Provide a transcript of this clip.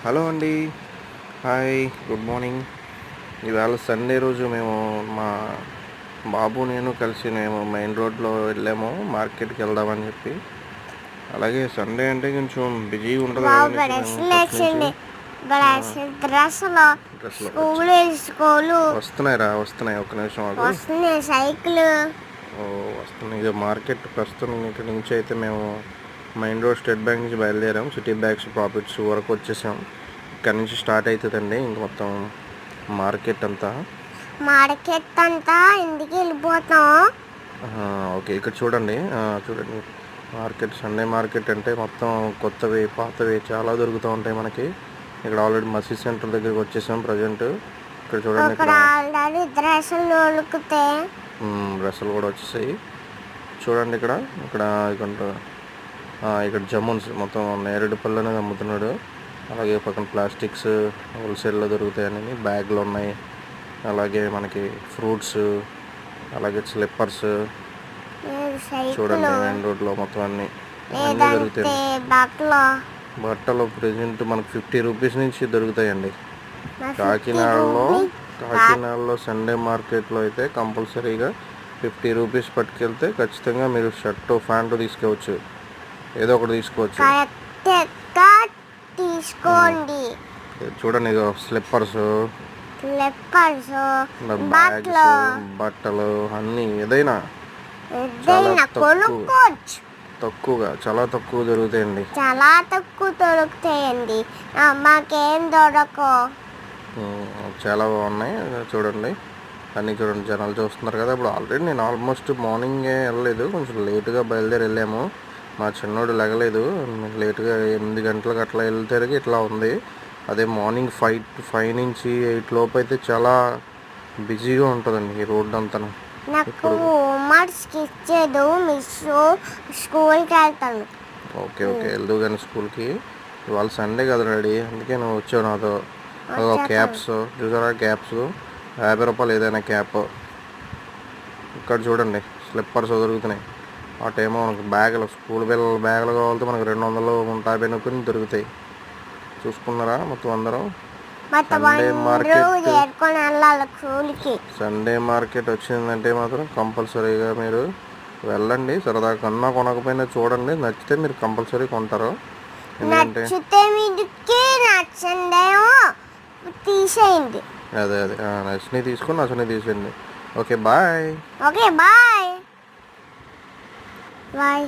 Hello అండి. Hi, good morning. ఇవాళ Sunday రోజు మేము మా బాబు నేను కలిసి మెయిన్ రోడ్లో వెళ్ళాము మార్కెట్కి వెళ్దామని చెప్పి. అలాగే సండే అంటే కొంచెం బిజీగా ఉంటుంది కదండి. వస్తున్నాయి ఒక నిమిషం వస్తున్నాయి. ఇక మార్కెట్ ప్రస్తుతం ఇక్కడ నుంచి అయితే మేము మెయిన్ రోడ్ స్టేట్ బ్యాంక్ నుంచి బయలుదేరాం. సిటీ బ్యాంక్స్ ప్రాఫిట్స్ వరకు వచ్చేసాం. ఇక్కడ నుంచి స్టార్ట్ అవుతుందండి ఇంక మొత్తం మార్కెట్ అంతా ఇంటికి వెళ్ళిపోతాం. ఓకే, ఇక్కడ చూడండి మార్కెట్, సండే మార్కెట్ అంటే మొత్తం కొత్తవి పాతవి చాలా దొరుకుతూ ఉంటాయి మనకి. ఇక్కడ ఆల్రెడీ మసీద్ సెంటర్ దగ్గరికి వచ్చేసాం ప్రజెంట్. ఇక్కడ చూడండి, డ్రెస్సులు కూడా వచ్చేసాయి. చూడండి ఇక్కడ ఇక్కడ జమున్స్ మొత్తం నేరేడు పళ్ళు అనేది అమ్ముతున్నాడు. అలాగే పక్కన ప్లాస్టిక్స్ హోల్సేల్లో దొరుకుతాయని బ్యాగ్లు ఉన్నాయి. అలాగే మనకి ఫ్రూట్స్, అలాగే స్లిప్పర్స్ చూడండి మెయిన్ రోడ్లో మొత్తం అన్నీ దొరుకుతాయి. బట్టలు ప్రజెంట్ మనకు 50 రూపీస్ నుంచి దొరుకుతాయండి. కాకినాడలో సండే మార్కెట్లో అయితే కంపల్సరీగా 50 రూపీస్ పట్టుకెళ్తే ఖచ్చితంగా మీరు షర్టు ప్యాంటు తీసుకోవచ్చు, ఏదో ఒకటి తీసుకోవచ్చు. తీసుకోండి. చూడండి, స్లిప్పర్స్, బట్టలు అన్నీ ఏదైనా చాలా తక్కువ దొరుకుతాయండి. మాకేం దొరకవు. చాలా బాగున్నాయి. చూడండి అన్నీ చూడండి, జనాలు చూస్తున్నారు కదా. ఇప్పుడు ఆల్రెడీ నేను ఆల్మోస్ట్ మార్నింగే వెళ్ళలేదు, కొంచెం లేటుగా బయలుదేరి వెళ్ళాము. మా చిన్నోడు లెగలేదు, లేటుగా 8 గంటలకు అట్లా వెళ్తే ఇట్లా ఉంది. అదే మార్నింగ్ 5 నుంచి 8 లోపు అయితే చాలా బిజీగా ఉంటుందండి ఈ రోడ్డు అంతా. ఓకే వెళ్దు కానీ స్కూల్కి. ఇవాళ సండే కదా రెడీ, అందుకే నువ్వు వచ్చావు నాతో. క్యాప్స్ చూసారా, క్యాప్స్ 50 రూపాయలు ఏదైనా క్యాప్. ఇక్కడ చూడండి స్లిప్పర్స్ దొరుకుతున్నాయి. అటేమో మనకు బ్యాగులు, స్కూల్ పిల్లల బ్యాగులు కావాలంటే మనకు 250, 150 నొక్కుని దొరుకుతాయి. చూసుకున్నారా మొత్తం అందరం. సండే మార్కెట్ వచ్చిందంటే మాత్రం కంపల్సరీగా మీరు వెళ్ళండి. సరదా కన్నా కొనకపోయినా చూడండి, నచ్చితే మీరు కంపల్సరీ కొంటారు. ఎందుకంటే అదే నచ్చినవి తీసుకొని నచ్చినవి తీసేయండి. Okay bye. బాయ్.